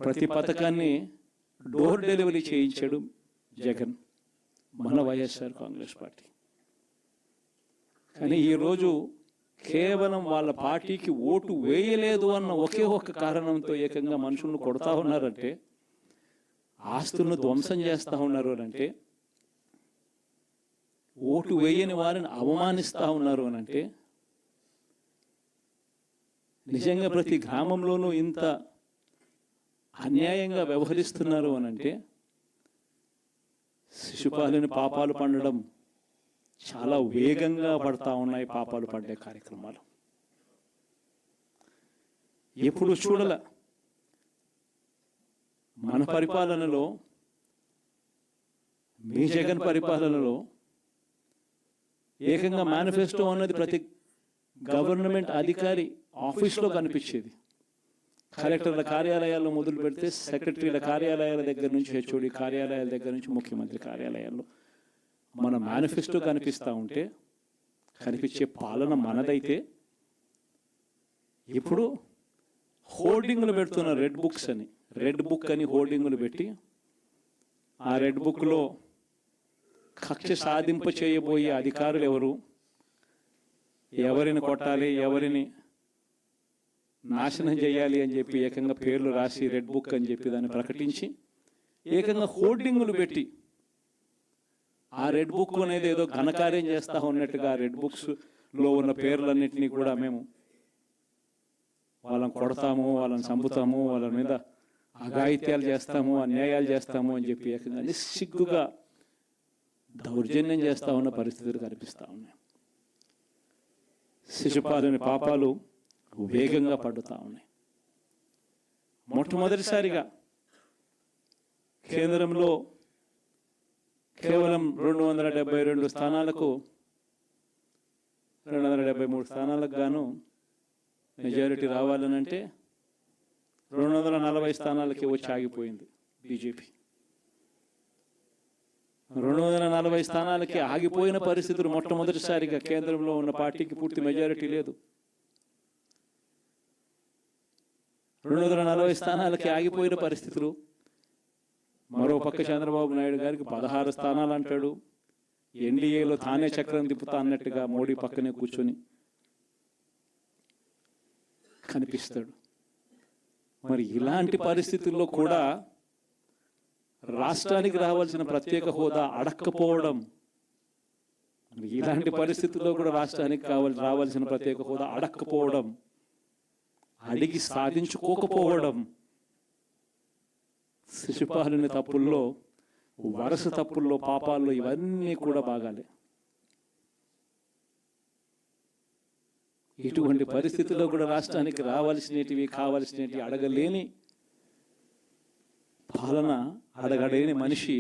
ప్రతి పథకాన్ని door delivery చేయించాడు జగన్, మన వైఎస్ఆర్ కాంగ్రెస్ పార్టీ. కానీ ఈరోజు కేవలం వాళ్ళ పార్టీకి ఓటు వేయలేదు అన్న ఒకే ఒక కారణంతో ఏకంగా మనుషులను కొడతా ఉన్నారంటే, ఆస్తులను ధ్వంసం చేస్తూ ఉన్నారు అంటే, ఓటు వేయని వారిని అవమానిస్తూ ఉన్నారు అంటే, నిజంగా ప్రతి గ్రామంలోనూ ఇంత అన్యాయంగా వ్యవహరిస్తున్నారు అనంటే, శిశుపాలుని పాపాలు పండడం చాలా వేగంగా పడతా ఉన్నాయి. పాపాలు పడ్డే కార్యక్రమాలు ఎప్పుడు చూడల. మన పరిపాలనలో, మీ జగన్ పరిపాలనలో ఏకంగా మేనిఫెస్టో అన్నది ప్రతి గవర్నమెంట్ అధికారి ఆఫీస్లో కనిపించేది. కలెక్టర్ల కార్యాలయాల్లో మొదలు పెడితే సెక్రటరీల కార్యాలయాల దగ్గర నుంచి, హెచ్ఓడి కార్యాలయాల దగ్గర నుంచి ముఖ్యమంత్రి కార్యాలయాల్లో మన మేనిఫెస్టో కనిపిస్తూ ఉంటే, కనిపించే పాలన మనదైతే, ఇప్పుడు హోర్డింగ్లు పెడుతున్న రెడ్ బుక్స్ అని, రెడ్ బుక్ అని హోర్డింగ్లు పెట్టి, ఆ రెడ్ బుక్లో కక్ష సాధింప చేయబోయే అధికారులు ఎవరు, ఎవరిని కొట్టాలి, ఎవరిని నాశనం చేయాలి అని చెప్పి ఏకంగా పేర్లు రాసి రెడ్ బుక్ అని చెప్పి దాన్ని ప్రకటించి ఏకంగా హోర్డింగులు పెట్టి, ఆ రెడ్ బుక్ అనేది ఏదో ఘనకార్యం చేస్తూ ఉన్నట్టుగా రెడ్ బుక్స్లో ఉన్న పేర్లన్నింటినీ కూడా మేము వాళ్ళని కొడతాము, వాళ్ళని చంపుతాము, వాళ్ళ మీద అఘాయిత్యాలు చేస్తాము, అన్యాయాలు చేస్తాము అని చెప్పి ఏకంగా నిస్సిగ్గుగా దౌర్జన్యం చేస్తూ ఉన్న పరిస్థితులు కనిపిస్తూ ఉన్నాయి. శిశుపాలుని పాపాలు వేగంగా పడుతూ ఉన్నాయి. మొట్టమొదటిసారిగా కేంద్రంలో కేవలం 272 స్థానాలకు 273 స్థానాలకు గాను మెజారిటీ రావాలనంటే 240 స్థానాలకి వచ్చి ఆగిపోయింది బీజేపీ. 240 స్థానాలకి ఆగిపోయిన పరిస్థితులు మొట్టమొదటిసారిగా కేంద్రంలో ఉన్న పార్టీకి పూర్తి మెజారిటీ లేదు. 240 స్థానాలకి ఆగిపోయిన పరిస్థితులు. మరో పక్క చంద్రబాబు నాయుడు గారికి 16 స్థానాలు అంటాడు. ఎన్డీఏలో తానే చక్రం తిప్పుతా అన్నట్టుగా మోడీ పక్కనే కూర్చొని కనిపిస్తాడు. మరి ఇలాంటి పరిస్థితుల్లో కూడా రాష్ట్రానికి రావాల్సిన ప్రత్యేక హోదా అడక్కపోవడం, ఇలాంటి పరిస్థితుల్లో కూడా రాష్ట్రానికి రావాల్సిన ప్రత్యేక హోదా అడక్కపోవడం, అడిగి సాధించుకోకపోవడం, శిశుపాలుని తప్పుల్లో, వరుస తప్పుల్లో, పాపాల్లో ఇవన్నీ కూడా బాగాలే. ఇటువంటి పరిస్థితుల్లో కూడా రాష్ట్రానికి రావాల్సినవి, కావాల్సినవి అడగలేని పాలన, అడగలేని మనిషి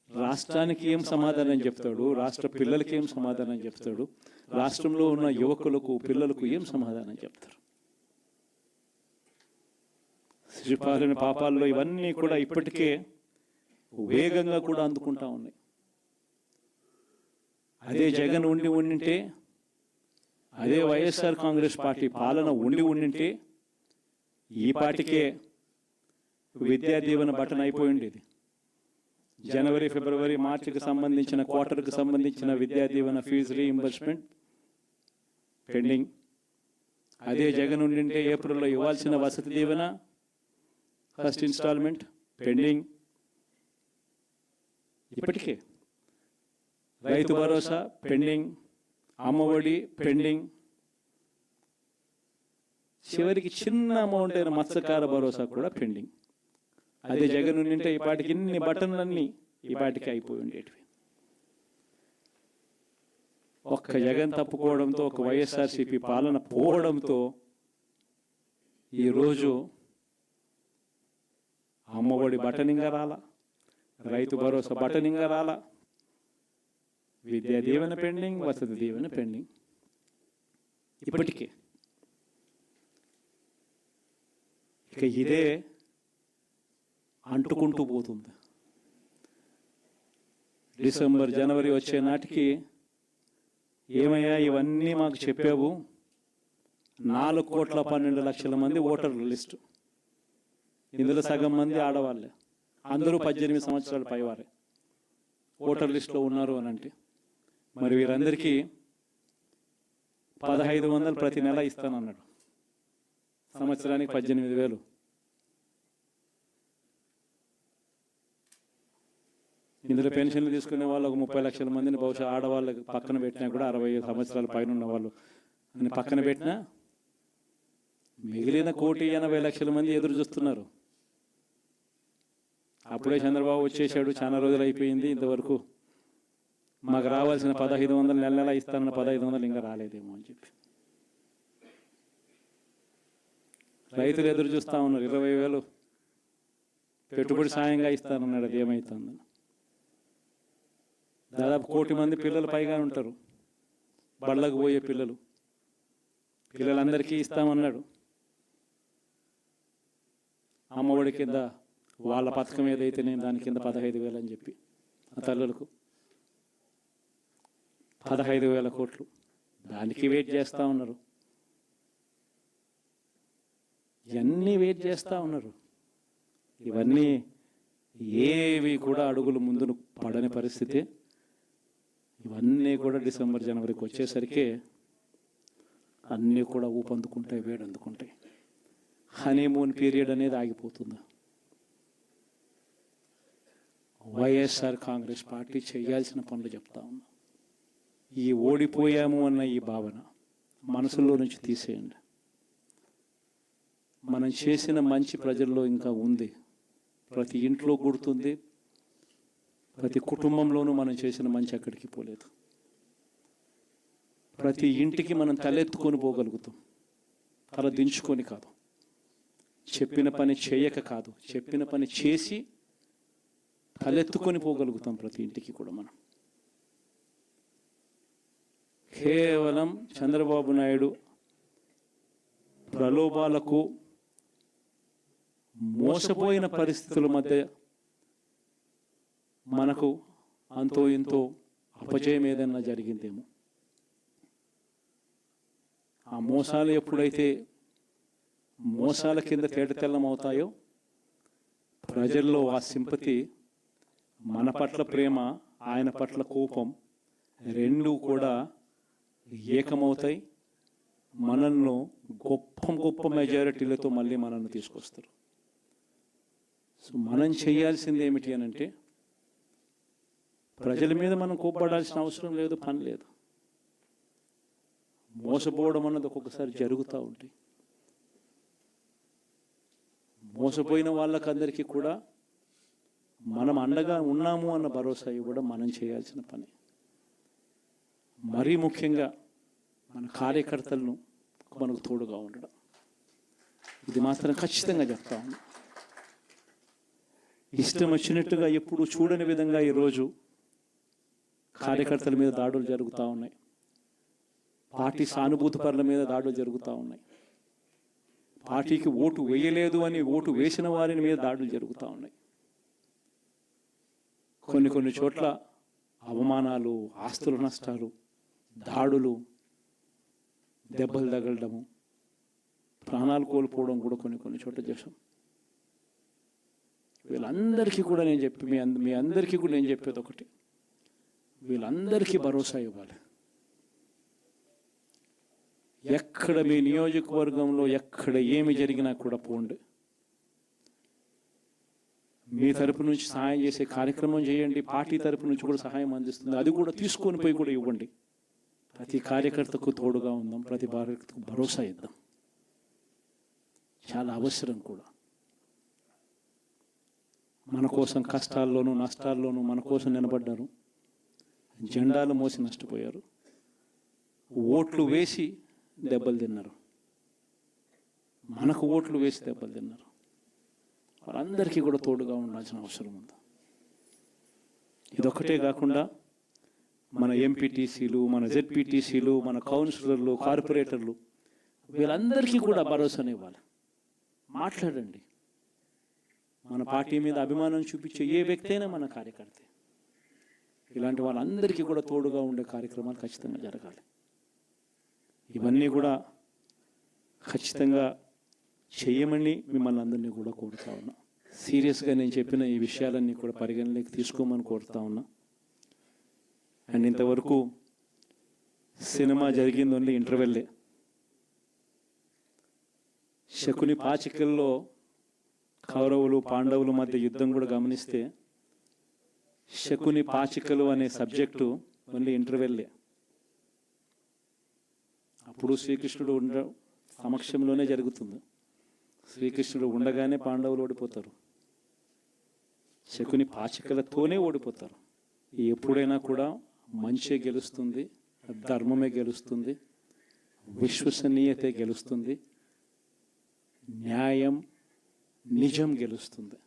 రాష్ట్రానికి ఏం సమాధానం చెప్తాడు, రాష్ట్ర పిల్లలకి ఏం సమాధానం చెప్తాడు, రాష్ట్రంలో ఉన్న యువకులకు, పిల్లలకు ఏం సమాధానం చెప్తారు? శిశుపాలుని పాపాల్లో ఇవన్నీ కూడా ఇప్పటికే వేగంగా కూడా అందుకుంటా ఉన్నాయి. అదే జగన్ ఉండింటే, అదే వైఎస్ఆర్ కాంగ్రెస్ పార్టీ పాలన ఉండింటే ఈ పార్టీకే విద్యా దీవెన బటన్ అయిపోయి ఉండేది. జనవరి, ఫిబ్రవరి, మార్చికి సంబంధించిన క్వార్టర్కి సంబంధించిన Vidya Deevena fee reimbursement pending. అదే జగన్ ఉండింటే ఏప్రిల్లో ఇవ్వాల్సిన Vasathi Deevena first instalment pending. ఇప్పటికే రైతు భరోసా పెండింగ్, అమ్మఒడి పెండింగ్, చివరికి చిన్న అమౌంట్ అయిన మత్స్యకార భరోసా కూడా పెండింగ్. అదే జగన్ ఉండింటే ఈ పాటికి ఇన్ని బటన్లన్నీ ఈ పాటికి అయిపోయి ఉండేటివి. ఒక్క జగన్ తప్పుకోవడంతో, ఒక వైఎస్ఆర్సీపీ పాలన పోవడంతో ఈరోజు అమ్మఒడి బటనింగా రాలా, రైతు భరోసా బటనింగా రాలా, విద్యా దీవెన పెండింగ్, వసతి దీవెన పెండింగ్. ఇప్పటికే ఇక ఇదే అంటుకుంటూ పోతుంది. డిసెంబర్, జనవరి వచ్చే నాటికి ఏమయ్యా ఇవన్నీ మాకు చెప్పావు, 4,12,00,000 మంది ఓటర్ల లిస్టు, ఇందులో సగం మంది ఆడవాళ్ళే, అందరూ 18 సంవత్సరాల పైవారే ఓటర్ లిస్టులో ఉన్నారు అని అంటే మరి వీరందరికీ 1500 ప్రతి నెల ఇస్తానన్నాడు. సంవత్సరానికి 18,000. ఇందులో పెన్షన్లు తీసుకునే వాళ్ళు ఒక 30 లక్షల మందిని బహుశా ఆడవాళ్ళకి పక్కన పెట్టినా కూడా 65 సంవత్సరాల పైన ఉన్న వాళ్ళు అని పక్కన పెట్టినా మిగిలిన 1,80,00,000 మంది ఎదురు చూస్తున్నారు. అప్పుడే చంద్రబాబు వచ్చేసాడు, చాలా రోజులు అయిపోయింది, ఇంతవరకు మాకు రావాల్సిన 1,500 నెల నెల ఇస్తానన్న 1,500 ఇంకా రాలేదేమో అని చెప్పి రైతులు ఎదురు చూస్తూ ఉన్నారు. 20,000 పెట్టుబడి సాయంగా ఇస్తానన్నాడు, అది ఏమవుతుంది? దాదాపు 1,00,000 మంది పిల్లలు పైగా ఉంటారు, బళ్ళకు పోయే పిల్లలందరికీ ఇస్తామన్నాడు. అమ్మఒడి కింద వాళ్ళ పథకం ఏదైతే నేను దాని కింద 15,000 అని చెప్పి ఆ తల్లులకు 15,000 కోట్లు దానికి వెయిట్ చేస్తూ ఉన్నారు. ఇవన్నీ వెయిట్ చేస్తూ ఉన్నారు. ఇవన్నీ ఏవి కూడా అడుగులు ముందును పడని పరిస్థితి. ఇవన్నీ కూడా డిసెంబర్ జనవరికి వచ్చేసరికి అన్నీ కూడా ఊపందుకుంటాయి, వేడందుకుంటాయి. హనీమూన్ పీరియడ్ అనేది ఆగిపోతుంది. వైఎస్ఆర్ కాంగ్రెస్ పార్టీ చేయాల్సిన పనులు చెప్తా ఉన్నా. ఈ ఓడిపోయాము అన్న ఈ భావన మనసులో నుంచి తీసేయండి. మనం చేసిన మంచి ప్రజల్లో ఇంకా ఉంది, ప్రతి ఇంట్లో గుర్తుంది, ప్రతి కుటుంబంలోనూ మనం చేసిన మంచి ఎక్కడికి పోలేదు. ప్రతి ఇంటికి మనం తలెత్తుకొని పోగలుగుతాం, తల దించుకొని కాదు, చెప్పిన పని చేయక కాదు, చెప్పిన పని చేసి తలెత్తుకొని పోగలుగుతాం ప్రతి ఇంటికి కూడా. మనం కేవలం చంద్రబాబు నాయుడు ప్రలోభాలకు మోసపోయిన పరిస్థితుల మధ్య మనకు అంతో ఇంతో అపజయం ఏదైనా జరిగిందేమో. ఆ మోసాలు ఎప్పుడైతే మోసాల కింద తేటతెల్లం అవుతాయో ప్రజల్లో ఆ సింపతి, మన పట్ల ప్రేమ, ఆయన పట్ల కోపం రెండూ కూడా ఏకమవుతాయి. మనల్ని గొప్ప మెజారిటీలతో మళ్ళీ మనల్ని తీసుకొస్తారు. సో మనం చేయాల్సింది ఏమిటి అని అంటే, ప్రజల మీద మనం కోప్పడాల్సిన అవసరం లేదు, పని లేదు. మోసపోవడం అన్నది ఒక్కొక్కసారి జరుగుతూ ఉంటాయి. మోసపోయిన వాళ్ళకందరికీ కూడా మనం అండగా ఉన్నాము అన్న భరోసా ఇవ్వడం మనం చేయాల్సిన పని. మరీ ముఖ్యంగా మన కార్యకర్తలను మనకు తోడుగా ఉండడం, ఇది మాత్రం ఖచ్చితంగా చెప్తా ఉన్నా. ఇష్టం వచ్చినట్టుగా ఎప్పుడు చూడని విధంగా ఈరోజు కార్యకర్తల మీద దాడులు జరుగుతూ ఉన్నాయి, పార్టీ సానుభూతి పరుల మీద దాడులు జరుగుతూ ఉన్నాయి, పార్టీకి ఓటు వేయలేదు అని ఓటు వేసిన వారిని మీద దాడులు జరుగుతూ ఉన్నాయి. కొన్ని చోట్ల అవమానాలు, ఆస్తుల నష్టాలు, దాడులు, దెబ్బలు తగలడము, ప్రాణాలు కోల్పోవడం కూడా కొన్ని చోట్ల చేశాం. వీళ్ళందరికీ కూడా నేను మీ అందరికీ కూడా నేను చెప్పేది ఒకటి, వీళ్ళందరికీ భరోసా ఇవ్వాలి. ఎక్కడ మీ నియోజకవర్గంలో ఎక్కడ ఏమి జరిగినా కూడా పోండి, మీ తరపు నుంచి సహాయం చేసే కార్యక్రమం చేయండి. పార్టీ తరపు నుంచి కూడా సహాయం అందిస్తుంది, అది కూడా తీసుకొని పోయి కూడా ఇవ్వండి. ప్రతి కార్యకర్తకు తోడుగా ఉందాం, ప్రతి కార్యకర్తకు భరోసా ఇద్దాం, చాలా అవసరం కూడా. మన కోసం కష్టాల్లోనూ నష్టాల్లోనూ మన కోసం నిలబడ్డారు, జెండాలు మోసి నష్టపోయారు, ఓట్లు వేసి దెబ్బలు తిన్నారు, మనకు ఓట్లు వేసి దెబ్బలు తిన్నారు. వాళ్ళందరికీ కూడా తోడుగా ఉండాల్సిన అవసరం ఉంది. ఇదొక్కటే కాకుండా మన ఎంపీటీసీలు, మన జెడ్పీటీసీలు, మన కౌన్సిలర్లు, కార్పొరేటర్లు, వీళ్ళందరికీ కూడా భరోసాని ఇవ్వాలి. మాట్లాడండి. మన పార్టీ మీద అభిమానం చూపించే ఏ వ్యక్తి అయినా మన కార్యకర్తే. ఇలాంటి వాళ్ళందరికీ కూడా తోడుగా ఉండే కార్యక్రమాలు ఖచ్చితంగా జరగాలి. ఇవన్నీ కూడా ఖచ్చితంగా చేయమని మిమ్మల్ని అందరినీ కూడా కోరుతా ఉన్నా. సీరియస్గా నేను చెప్పిన ఈ విషయాలన్నీ కూడా పరిగణలోకి తీసుకోమని కోరుతా ఉన్నా. అండ్ ఇంతవరకు సినిమా జరిగింది ఓన్లీ ఇంటర్వెల్లే. శకుని పాచికల్లో కౌరవులు పాండవుల మధ్య యుద్ధం కూడా గమనిస్తే శకుని పాచికలు అనే సబ్జెక్టు ఓన్లీ ఇంటర్వెల్లే. అప్పుడు శ్రీకృష్ణుడు సమక్షంలోనే జరుగుతుంది. శ్రీకృష్ణుడు ఉండగానే పాండవులు ఓడిపోతారు, శకుని పాచికలతోనే ఓడిపోతారు. ఎప్పుడైనా కూడా మంచే గెలుస్తుంది, ధర్మమే గెలుస్తుంది, విశ్వసనీయతే గెలుస్తుంది, న్యాయం నిజం గెలుస్తుంది,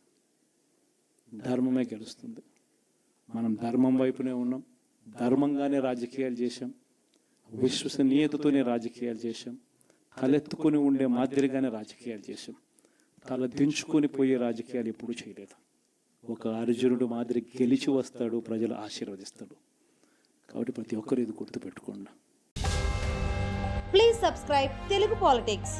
ధర్మమే గెలుస్తుంది. మనం ధర్మం వైపునే ఉన్నాం, ధర్మంగానే రాజకీయాలు చేశాం, విశ్వసనీయతతోనే రాజకీయాలు చేశాం, తలెత్తుకొని ఉండే మాదిరిగానే రాజకీయాలు చేశాం. తల దించుకొని పోయే రాజకీయాలు ఎప్పుడూ చేయలేదు. ఒక అర్జునుడు మాదిరి గెలిచి వస్తాడు, ప్రజలు ఆశీర్వదిస్తాడు. కాబట్టి ప్రతి ఒక్కరు ఇది గుర్తుపెట్టుకోండి. Please subscribe Telugu politics.